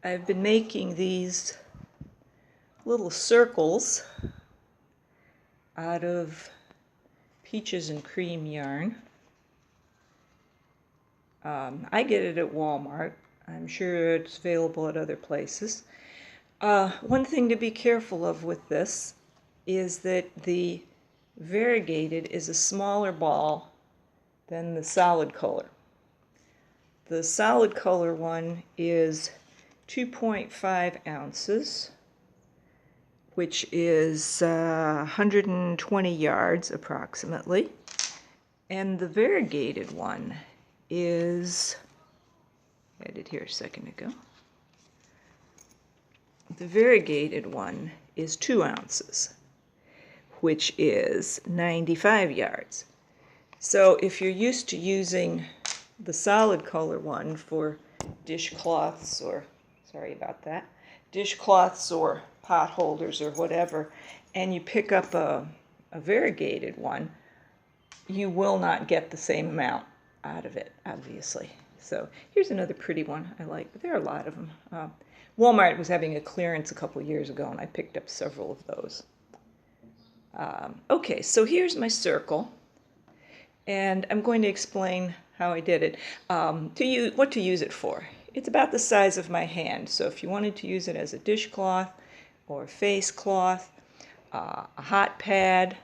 I've been making these little circles out of peaches and cream yarn. I get it at Walmart. I'm sure it's available at other places. One thing to be careful of with this is that the variegated is a smaller ball than the solid color. The solid color one is 2.5 ounces, which is 120 yards approximately. And the variegated one is, I had it here a second ago. The variegated one is 2 ounces, which is 95 yards. So if you're used to using the solid color one for dishcloths or, sorry about that, dishcloths or pot holders or whatever, and you pick up a variegated one, you will not get the same amount out of it, obviously. So here's another pretty one I like, but there are a lot of them. Walmart was having a clearance a couple years ago, and I picked up several of those. Okay, so here's my circle, and I'm going to explain how I did it. What to use it for. It's about the size of my hand, so if you wanted to use it as a dishcloth or a face cloth, a hot pad,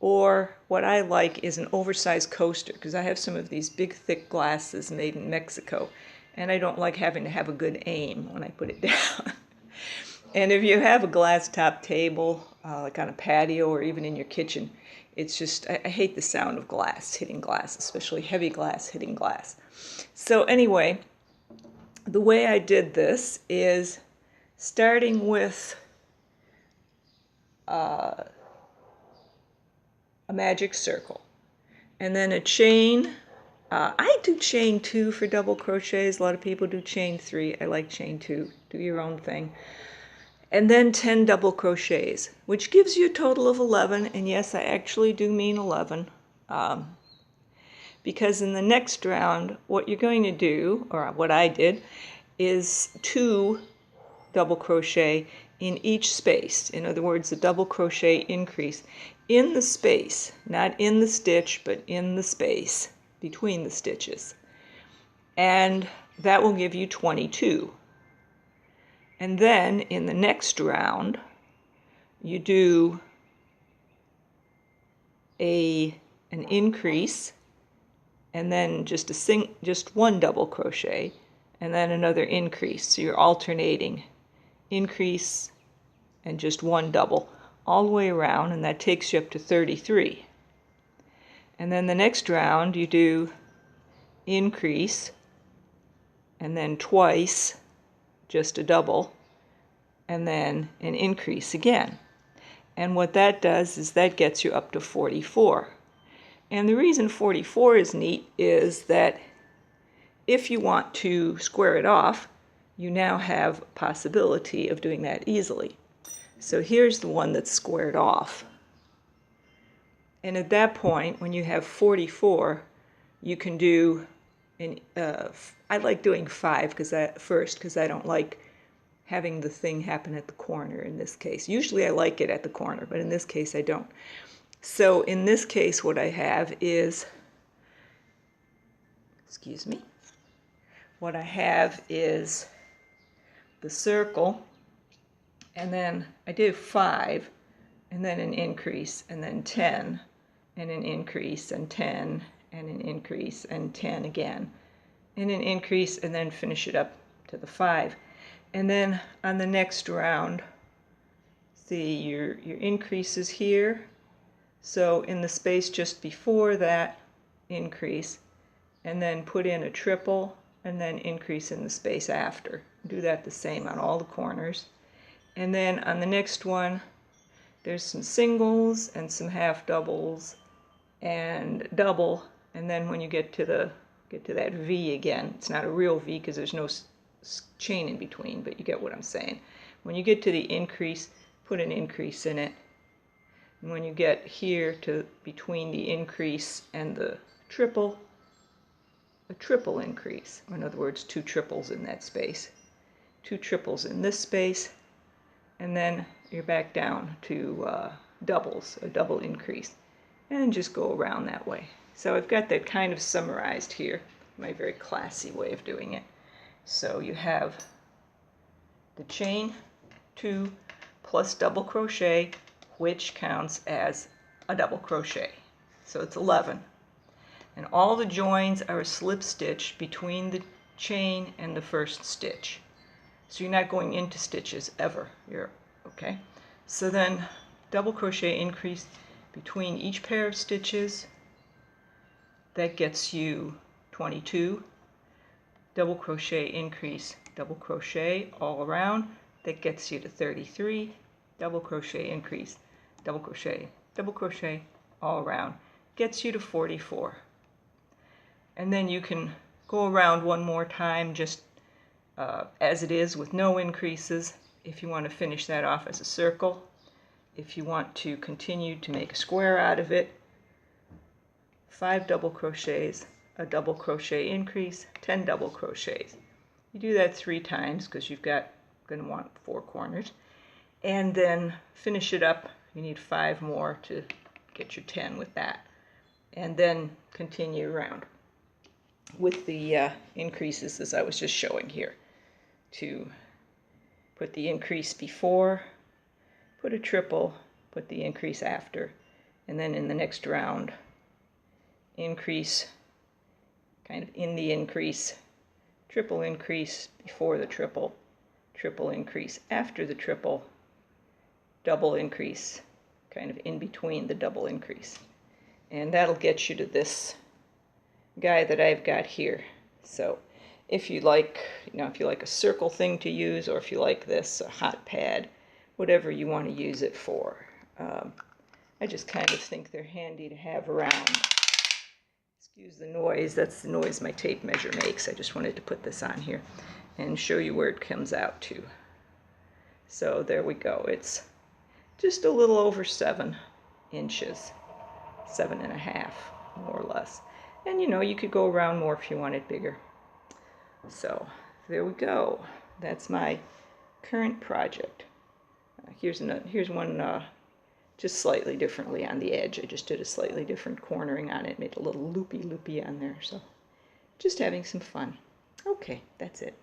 or what I like is an oversized coaster, because I have some of these big thick glasses made in Mexico, and I don't like having to have a good aim when I put it down. And if you have a glass top table, like on a patio or even in your kitchen, it's just, I hate the sound of glass hitting glass, especially heavy glass hitting glass. So anyway, the way I did this is starting with a magic circle, and then a chain. I do chain 2 for double crochets. A lot of people do chain 3. I like chain 2. Do your own thing. And then 10 double crochets, which gives you a total of 11. And yes, I actually do mean 11. Because in the next round, what you're going to do, or what I did, is 2 double crochet in each space. In other words, a double crochet increase in the space, not in the stitch, but in the space between the stitches. And that will give you 22. And then in the next round, you do an increase, and then just one double crochet, and then another increase. So you're alternating increase and just one double all the way around, and that takes you up to 33. And then the next round you do increase, and then twice just a double, and then an increase again. And what that does is that gets you up to 44. And the reason 44 is neat is that if you want to square it off, you now have a possibility of doing that easily. So here's the one that's squared off. And at that point, when you have 44, you can do I like doing 5 first because I don't like having the thing happen at the corner in this case. Usually I like it at the corner, but in this case I don't. So in this case what I have is, what I have is the circle, and then I did 5, and then an increase, and then 10, and an increase, and 10, and an increase, and 10 again, and an increase, and then finish it up to the 5. And then on the next round, see your increases here. So in the space just before that, increase, and then put in a triple, and then increase in the space after. Do that the same on all the corners. And then on the next one, there's some singles and some half doubles and double, and then when you get to that V again, it's not a real V because there's no chain in between, but you get what I'm saying. When you get to the increase, put an increase in it. And when you get here to between the increase and the triple, a triple increase, or in other words, 2 triples in that space. 2 triples in this space, and then you're back down to doubles, a double increase, and just go around that way. So I've got that kind of summarized here, my very classy way of doing it. So you have the chain 2 plus double crochet, which counts as a double crochet. So it's 11. And all the joins are a slip stitch between the chain and the first stitch. So you're not going into stitches ever. Okay? So then double crochet increase between each pair of stitches. That gets you 22. Double crochet increase, double crochet all around. That gets you to 33. Double crochet increase, double crochet all around. Gets you to 44. And then you can go around one more time just as it is with no increases if you want to finish that off as a circle. If you want to continue to make a square out of it, 5 double crochets, a double crochet increase, 10 double crochets. You do that 3 times because you've going to want 4 corners. And then finish it up. You need 5 more to get your 10 with that. And then continue around with the increases as I was just showing here. To put the increase before, put a triple, put the increase after, and then in the next round, increase kind of in the increase, triple increase before the triple, triple increase after the triple, double increase kind of in between the double increase. And that'll get you to this guy that I've got here. So if you like, if you like a circle thing to use, or if you like this, a hotpad, whatever you want to use it for. I just kind of think they're handy to have around. Excuse the noise, that's the noise my tape measure makes. I just wanted to put this on here and show you where it comes out to. So there we go. It's just a little over 7 inches, 7.5 more or less. And you could go around more if you want it bigger. So there we go. That's my current project. Here's one just slightly differently on the edge. I just did a slightly different cornering on it, made a little loopy on there. So just having some fun. Okay, that's it.